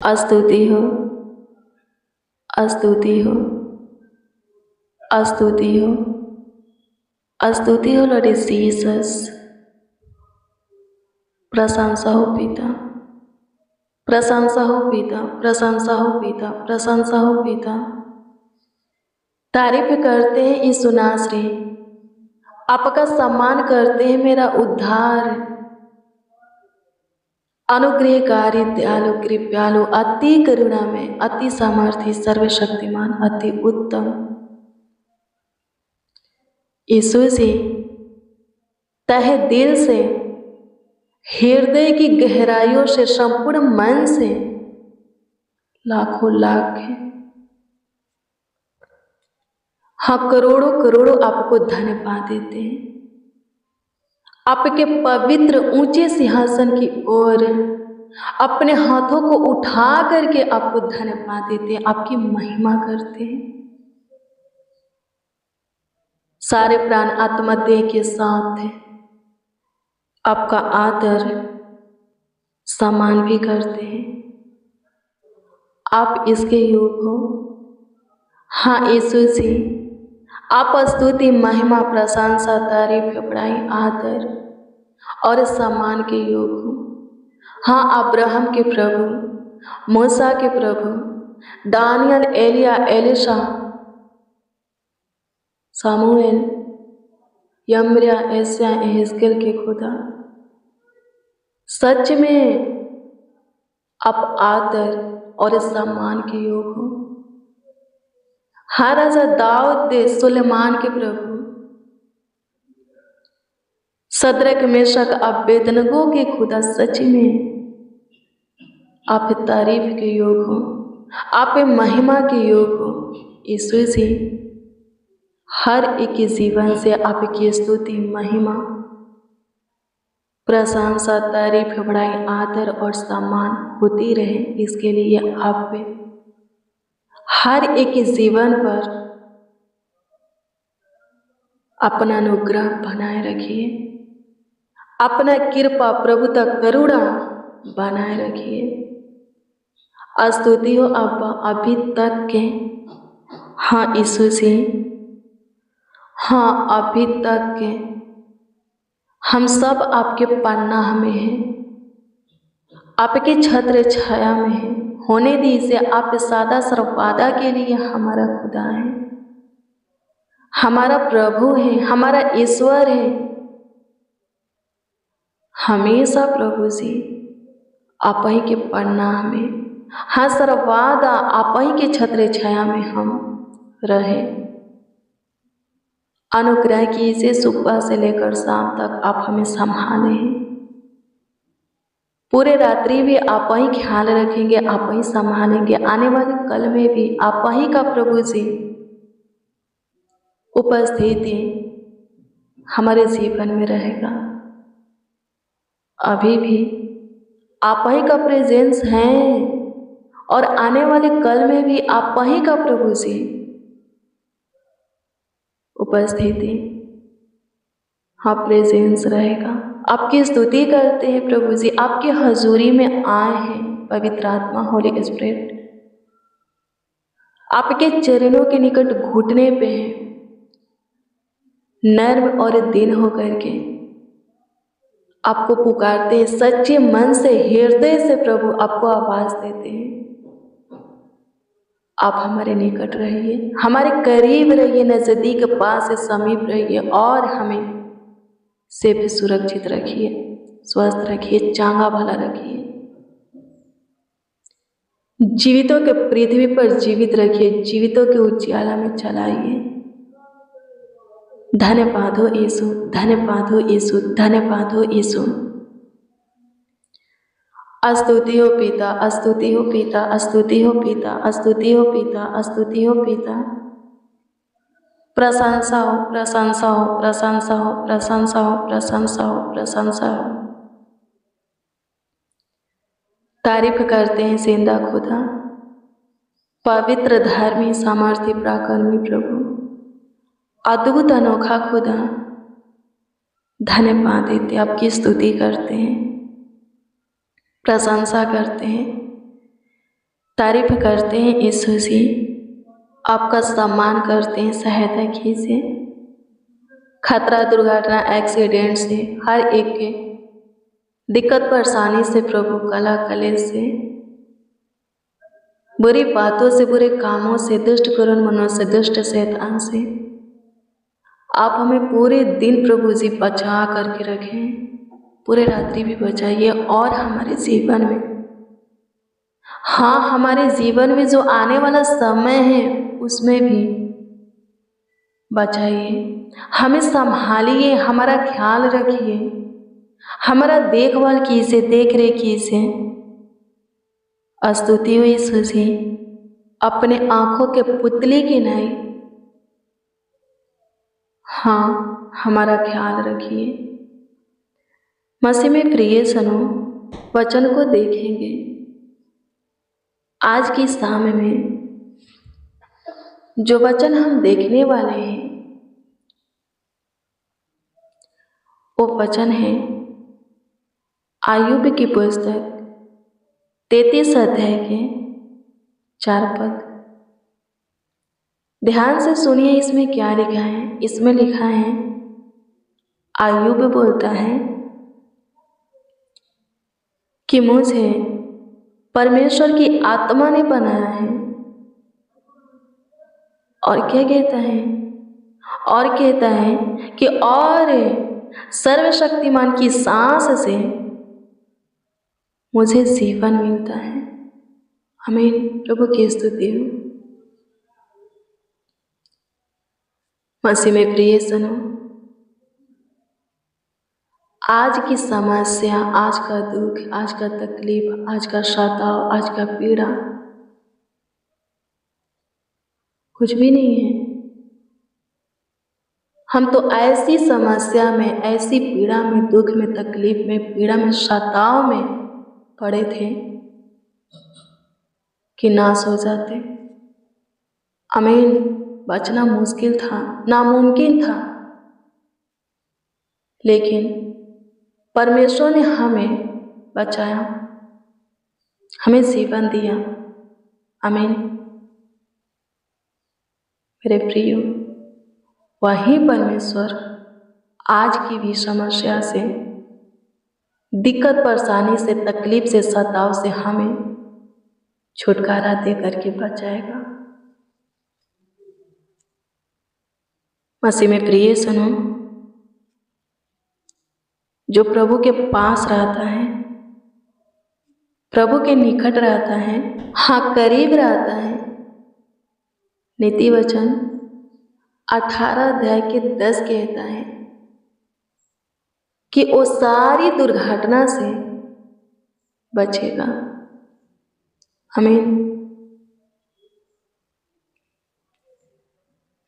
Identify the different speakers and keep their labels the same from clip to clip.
Speaker 1: स्तुति हो, स्तुति हो, स्तुति हो, स्तुति हो लॉर्ड जीसस। प्रशंसा हो पिता, प्रशंसा हो पिता, प्रशंसा हो पिता, प्रशंसा हो पिता। तारीफ करते हैं यीशु नासरी, आपका सम्मान करते हैं मेरा उद्धार। अनुग्रहकारी, दयालु, कृपालु, अति करुणा में, अति सामर्थी, सर्वशक्तिमान, अति उत्तम यीशु जी, तहे दिल से, हृदय की गहराइयों से, संपूर्ण मन से लाखों लाख है, हाँ करोड़ों करोड़ों आपको धन्यवाद देते हैं। आपके पवित्र ऊंचे सिंहासन की ओर अपने हाथों को उठा करके आपको धन्यवाद देते हैं, आपकी महिमा करते हैं। सारे प्राण आत्मा देह के साथ आपका आदर सम्मान भी करते हैं। आप इसके योग हो। हाँ यीशु जी, आप स्तुति, महिमा, प्रशंसा, तारीफ, बड़ाई, आदर और सम्मान के योग हो। हाँ अब्राहम के प्रभु, मूसा के प्रभु, दानियल, एलिया, एलिशा, सामुएल, यम्ब्रिया, एशिया, एहेजकेल के खुदा, सच में आप आदर और सम्मान के योग हो। हाँ राजा दाऊद, सुलेमान के प्रभु, सदरक, मेशक, अबेदनगो के खुदा, सच में आप तारीफ के योग हो, आप महिमा के योग हो। यीशु जी, हर एक के जीवन से आपकी स्तुति, महिमा, प्रशंसा, तारीफ, बड़ाई, आदर और सम्मान होती रहे, इसके लिए आप पे हर एक के जीवन पर अपना अनुग्रह बनाए रखिए, अपना कृपा, प्रभुता, करुणा बनाए रखिए। स्तुति हो अब्बा अभी तक के। हाँ यीशु जी, हाँ अभी तक के हम सब आपके पन्ना में हैं, आपके छत्र छाया में हैं। होने दीजिए, आप सदा सर्वदा के लिए हमारा खुदा है, हमारा प्रभु है, हमारा ईश्वर है। हमेशा प्रभु जी आप ही के पन्ना में, हाँ सर्वदा आप ही के छत्र छाया में हम रहे। अनुग्रह कीजिए, सुबह से लेकर शाम तक आप हमें संभाले हैं। पूरे रात्रि भी आप ही ख्याल रखेंगे, आप ही संभालेंगे। आने वाले कल में भी आप ही का प्रभु जी उपस्थिति हमारे जीवन में रहेगा। अभी भी आप ही का प्रेजेंस है और आने वाले कल में भी आप ही का प्रभु जी उपस्थिति, हाँ प्रेजेंस रहेगा। आपकी स्तुति करते हैं प्रभु जी, आपकी हजूरी में आए हैं पवित्र आत्मा, होली स्पिरिट आपके चरणों के निकट घुटने पे हैं, नर्म और दीन होकर के आपको पुकारते हैं, सच्चे मन से, हृदय से प्रभु आपको आवाज देते हैं। आप हमारे निकट रहिए, हमारे करीब रहिए, नजदीक, पास, समीप रहिए और हमें से भी सुरक्षित रखिए, स्वस्थ रखिए, चांगा भला रखिए। जीवितों के पृथ्वी पर जीवित रखिए, जीवितों के उजियाला में चलाइए। धन्यवाद हो यीशु, धन्यवाद हो यीशु, धन्यवाद हो यीशु। स्तुति हो पिता, स्तुति हो पिता, स्तुति हो पिता, स्तुति हो पिता, स्तुति हो पिता। प्रशंसा हो, प्रशंसा हो, प्रशंसा हो, प्रशंसा हो, प्रशंसा हो, प्रशंसा हो। तारीफ करते हैं जिंदा खुदा, पवित्र, धार्मिक, सामर्थ्य, पराक्रमी प्रभु, अद्भुत अनोखा खुदा। धन्यवाद देते, आपकी स्तुति करते हैं, प्रशंसा करते हैं। तारीफ करते हैं यीशु जी, आपका सम्मान करते हैं, सहायता कीजिए। खतरा, दुर्घटना, एक्सीडेंट से, हर एक के दिक्कत परेशानी से प्रभु, कला कलेश से, बुरी बातों से, बुरे कामों से, दुष्ट कुरन मनों से, दुष्ट शैतान से आप हमें पूरे दिन प्रभु जी बचा करके रखें, पूरे रात्रि भी बचाइए। और हमारे जीवन में, हाँ, हमारे जीवन में जो आने वाला समय है उसमें भी बचाइए, हमें संभालिए, हमारा ख्याल रखिए, हमारा देखभाल कीजिए, देख रेख कीजिए। स्तुति हो यीशु जी, अपने आंखों के पुतले की नहीं, हाँ, हमारा ख्याल रखिए। मसीह में प्रिय सनो, वचन को देखेंगे आज की शाम में। जो वचन हम देखने वाले हैं वो वचन है आयुब की पुस्तक 33 अध्याय के 4 पद। ध्यान से सुनिए, इसमें क्या लिखा है। इसमें लिखा है, आयुब बोलता है कि मुझे परमेश्वर की आत्मा ने बनाया है। और क्या कहता है? और कहता है कि और सर्वशक्तिमान की सांस से मुझे जीवन मिलता है। आमीन। प्रभु की स्तुति हो। मसीह में प्रिय सुनो, आज की समस्या, आज का दुख, आज का तकलीफ, आज का सताव, आज का पीड़ा कुछ भी नहीं है। हम तो ऐसी समस्या में, ऐसी पीड़ा में, दुख में, तकलीफ में, पीड़ा में, सताव में पड़े थे कि नाश हो जाते। आमीन। बचना मुश्किल था, नामुमकिन था, लेकिन परमेश्वर ने हमें बचाया, हमें जीवन दिया। आमीन। मेरे प्रियो, वही परमेश्वर आज की भी समस्या से, दिक्कत परेशानी से, तकलीफ से, सताव से हमें छुटकारा दे करके बचाएगा। मसीह में प्रिय सुनो, जो प्रभु के पास रहता है, प्रभु के निकट रहता है, हाँ, करीब रहता है, नीति वचन 18 अध्याय के 10 कहता है कि वो सारी दुर्घटना से बचेगा। आमीन।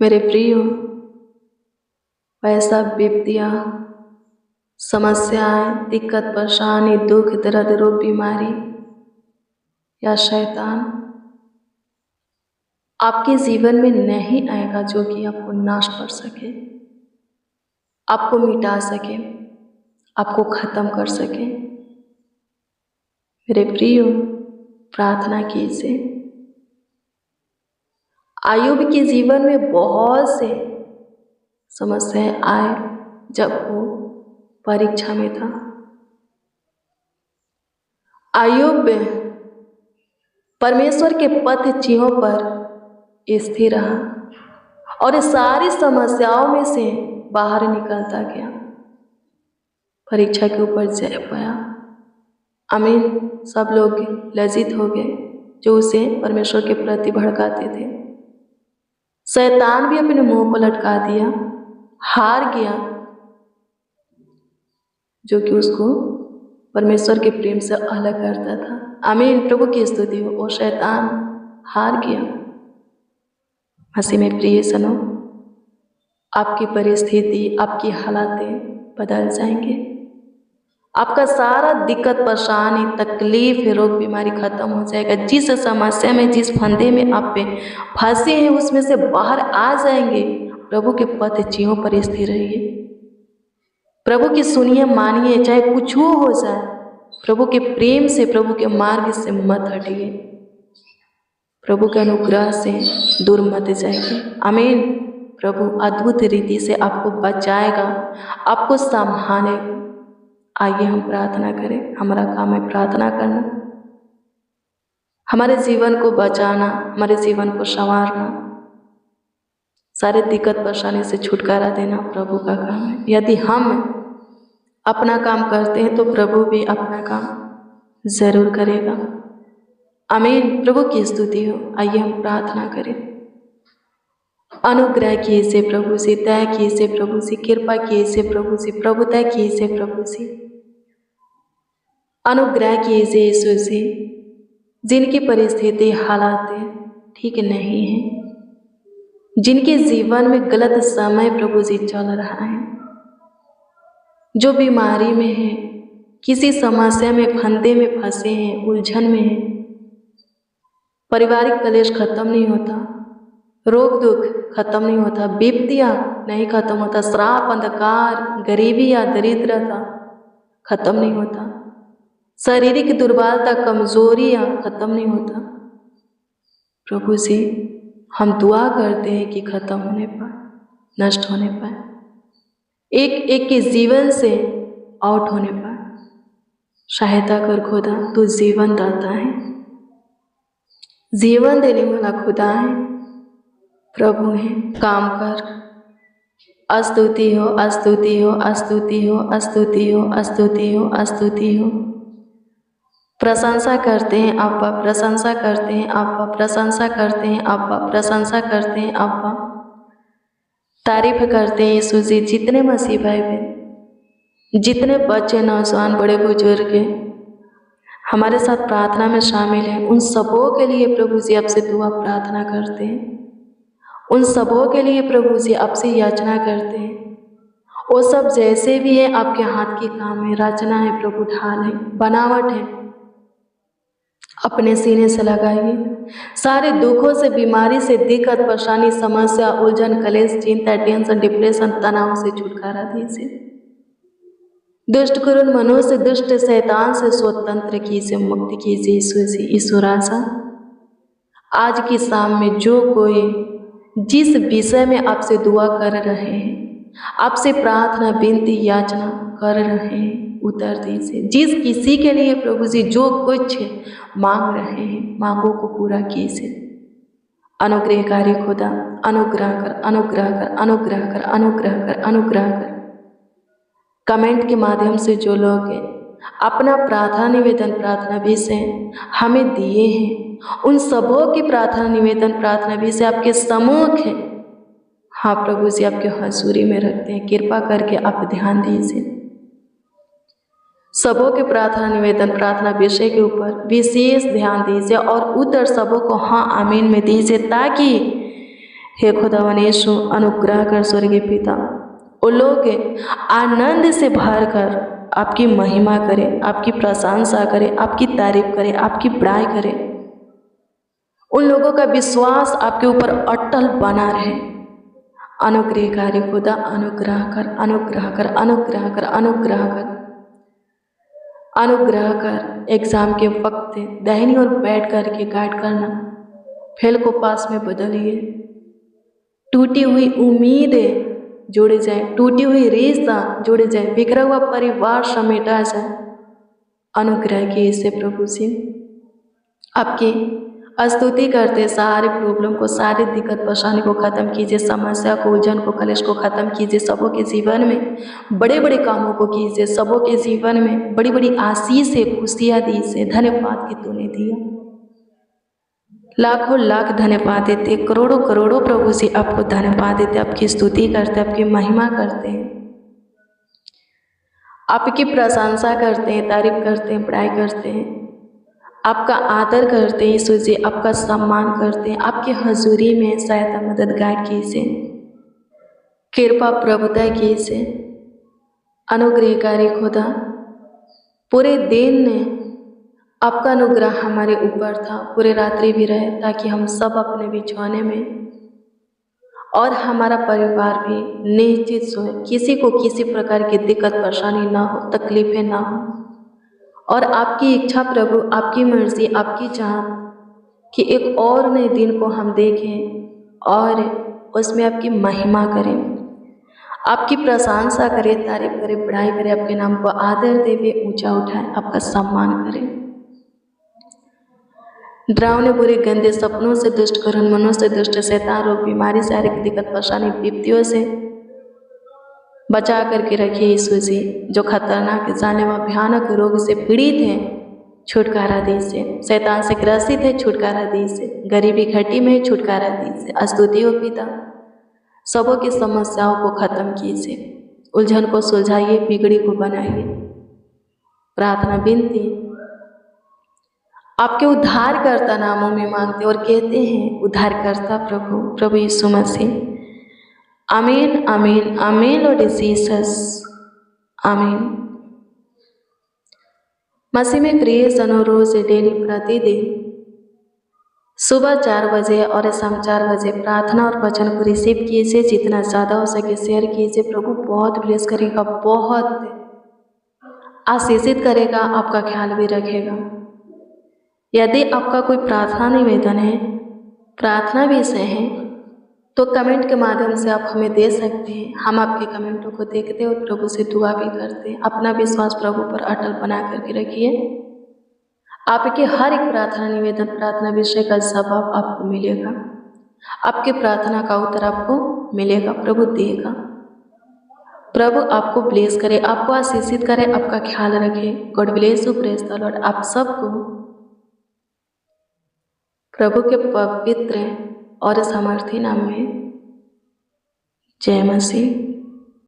Speaker 1: मेरे प्रियो, वैसा विपत्तियां, समस्याएं, दिक्कत, परेशानी, दुख, दर्द, रोग, बीमारी या शैतान आपके जीवन में नहीं आएगा जो कि आपको नाश कर सके, आपको मिटा सके, आपको खत्म कर सके। मेरे प्रियो, प्रार्थना कीजिए। आयुब के जीवन में बहुत से समस्याएं आए जब वो परीक्षा में था। आयुब परमेश्वर के पथ चिन्हों पर स्थिर रहा और इस सारी समस्याओं में से बाहर निकलता गया, परीक्षा के ऊपर जय पाया। आमीन। सब लोग लज्जित हो गए जो उसे परमेश्वर के प्रति भड़काते थे। शैतान भी अपने मुंह को लटका दिया, हार गया, जो कि उसको परमेश्वर के प्रेम से अलग करता था। आमीन। प्रभु की स्तुति हो। वो शैतान हार गया। मसीह में प्रिय सनो, आपकी परिस्थिति, आपकी हालातें बदल जाएंगे। आपका सारा दिक्कत, परेशानी, तकलीफ, रोग, बीमारी खत्म हो जाएगा। जिस समस्या में, जिस फंदे में आप पे फंसे हैं उसमें से बाहर आ जाएंगे। प्रभु के पथ चिन्हों पर स्थिर रहिए। प्रभु की सुनिए, मानिए, चाहे कुछ हो जाए। प्रभु के प्रेम से, प्रभु के मार्ग से मत हटिए। प्रभु के अनुग्रह से दूर मत जाएंगे। आमीन। प्रभु अद्भुत रीति से आपको बचाएगा, आपको संभालेगा। आइए हम प्रार्थना करें। हमारा काम है प्रार्थना करना, हमारे जीवन को बचाना, हमारे जीवन को संवारना, सारे दिक्कत परेशानी से छुटकारा देना प्रभु का काम है। यदि हम अपना काम करते हैं तो प्रभु भी अपना काम जरूर करेगा। आमीन। प्रभु की स्तुति हो। आइए हम प्रार्थना करें। अनुग्रह कीजिए प्रभु से, दया कीजिए प्रभु से, कृपा कीजिए प्रभु से, प्रभुता कीजिए प्रभु से, अनुग्रह कीजिए यीशु से। जिनकी परिस्थिति हालात ठीक नहीं है, जिनके जीवन में गलत समय प्रभु जी चल रहा है, जो बीमारी में है, किसी समस्या में फंदे में फंसे हैं, उलझन में हैं, पारिवारिक कलेश खत्म नहीं होता, रोग दुख खत्म नहीं होता, विपत्तियां नहीं खत्म होता, श्राप अंधकार गरीबी या दरिद्रता खत्म नहीं होता, शारीरिक दुर्बलता कमजोरियां खत्म नहीं होता, प्रभु से हम दुआ करते हैं कि खत्म होने पाए, नष्ट होने पाए, एक एक के जीवन से आउट होने पाए। सहायता कर खुदा, तू जीवन दाता है, जीवन देने वाला खुदा है, प्रभु है। काम कर। स्तुति हो, स्तुति हो, स्तुति हो, स्तुति हो, स्तुति हो, स्तुति हो। प्रशंसा करते हैं अब्बा, प्रशंसा करते हैं अब्बा, प्रशंसा करते हैं अब्बा, प्रशंसा करते हैं अब्बा। तारीफ करते हैं यीशु जी। जितने मसीह भाई बहन, जितने बच्चे, नौजवान, बड़े बुजुर्ग हमारे साथ प्रार्थना में शामिल हैं, उन सबों के लिए प्रभु जी आपसे दुआ प्रार्थना करते हैं। उन सबों के लिए प्रभु जी आपसे याचना करते हैं। वो सब जैसे भी है आपके हाथ की काम है, रचना है प्रभु, ढाल है, बनावट है, अपने सीने से लगाइए। सारे दुखों से, बीमारी से, दिक्कत, परेशानी, समस्या, उलझन, कलेश, चिंता, टेंशन, डिप्रेशन, तनाव से छुटकारा दीजिए। दुष्ट कुरुन मनों से, दुष्ट शैतान से स्वतंत्र कीजिए, मुक्ति कीजिए यीशु से। ईश्वर राजा, आज की शाम में जो कोई जिस विषय में आपसे दुआ कर रहे हैं, आपसे प्रार्थना, विनती, याचना कर रहे हैं, उतर दीजिए। जिस किसी के लिए प्रभु जी जो कुछ मांग रहे हैं, मांगों को पूरा कीजिए। अनुग्रहकारी खुदा, अनुग्रह कर, अनुग्रह कर, अनुग्रह कर, अनुग्रह कर, अनुग्रह कर। कमेंट के माध्यम से जो लोग अपना प्रार्थना निवेदन, प्रार्थना विषय हमें दिए हैं, उन सबों की प्रार्थना निवेदन, प्रार्थना विषय आपके सम्मुख है। हाँ प्रभु जी, आपके हजूरी में रखते हैं, कृपा करके आप ध्यान दीजिए। सबों के प्रार्थना निवेदन, प्रार्थना विषय के ऊपर विशेष ध्यान दीजिए और उत्तर सबों को हाँ आमीन में दीजिए, ताकि हे खुदावन यीशु अनुग्रह कर स्वर्गीय पिता, वो लोग आनंद से भर कर आपकी महिमा करें, आपकी प्रशंसा करें, आपकी तारीफ करें, आपकी बड़ाई करें। उन लोगों का विश्वास आपके ऊपर अटल बना रहे। अनुग्रहकारी खुदा, अनुग्रह कर, अनुग्रह कर, अनुग्रह कर, अनुग्रह कर, अनुग्रह कर। एग्जाम के वक्त दाहिनी ओर बैठ करके गाइड करना, फेल को पास में बदलिए। टूटी हुई उम्मीदें जुड़ जाए, टूटी हुई रिश्ता जुड़ जाए, बिखरा हुआ परिवार समेटा जाए। अनुग्रह कीजिए इसे प्रभु से। आपकी स्तुति करते सारे प्रॉब्लम को, सारी दिक्कत परेशानी को खत्म कीजिए, समस्या को, उलझन को, कलेश को खत्म कीजिए। सबों के जीवन में बड़े बड़े कामों को कीजिए, सबों के जीवन में बड़ी बड़ी आशीष से खुशियाँ दीजिए। धन्यवाद कि तूने दिया, लाखों लाख धन्यवाद देते, करोड़ों करोड़ों प्रभु से आपको धन्यवाद देते, आपकी स्तुति करते, आपकी महिमा करते हैं, आपकी प्रशंसा करते हैं, तारीफ करते हैं, बड़ाई करते हैं, आपका आदर करते हैं यीशु जी, आपका सम्मान करते हैं। आपकी हजूरी में सहायता, मदद, गाइड कीजिए, कृपा प्रभुता कीजिए। अनुग्रहकारी खुदा, पूरे दिन ने आपका अनुग्रह हमारे ऊपर था, पूरे रात्रि भी रहे, ताकि हम सब अपने बिछौने में और हमारा परिवार भी निश्चित सोए, किसी को किसी प्रकार की दिक्कत परेशानी ना हो, तकलीफें ना हो। और आपकी इच्छा प्रभु, आपकी मर्जी, आपकी चाहत कि एक और नए दिन को हम देखें और उसमें आपकी महिमा करें, आपकी प्रशंसा करें, तारीफ करें, बड़ाई करें, आपके नाम को आदर देवे, ऊंचा उठाएं, आपका सम्मान करें। डरावने बुरे गंदे सपनों से, दुष्ट करुण मनों से, दुष्ट शैतान रोग, बीमारी, शारीरिक दिक्कत, परेशानी, विपत्तियों से बचा करके रखिए यीशु जी। जो खतरनाक, जानलेवा, भयानक रोग से पीड़ित हैं, छुटकारा दीजिए। शैतान से ग्रसित है, छुटकारा दीजिए। गरीबी घटी में छुटकारा दीजिए। स्तुति हो पिता, सबों की समस्याओं को खत्म कीजिए, उलझन को सुलझाइए, बिगड़ी को बनाइए। प्रार्थना विनती आपके उद्धारकर्ता नामों में मांगते और कहते हैं, उद्धारकर्ता प्रभु, प्रभु यीशु मसीह। आमीन, आमीन, आमीन लॉर्ड जीसस, आमीन। मसीह में प्रिय जनों, रोज डेली प्रतिदिन सुबह 4 बजे और शाम 4 बजे प्रार्थना और वचन को रिसीव कीजिए। जितना ज़्यादा हो सके शेयर कीजिए। प्रभु बहुत ब्लेस करेगा, बहुत आशीषित करेगा, आपका ख्याल भी रखेगा। यदि आपका कोई प्रार्थना निवेदन है, प्रार्थना विषय है, तो कमेंट के माध्यम से आप हमें दे सकते हैं। हम आपके कमेंटों को देखते हैं और प्रभु से दुआ भी करते हैं। अपना विश्वास प्रभु पर अटल बना करके रखिए। आपके हर एक प्रार्थना निवेदन, प्रार्थना विषय का जवाब आपको मिलेगा, आपकी प्रार्थना का उत्तर आपको मिलेगा, प्रभु देगा। प्रभु आपको ब्लेस करे, आपको आशीषित करे, आपका ख्याल रखे। God bless you, praise the Lord. आप सबको प्रभु के पवित्र और सामर्थी नाम में जय मसीह।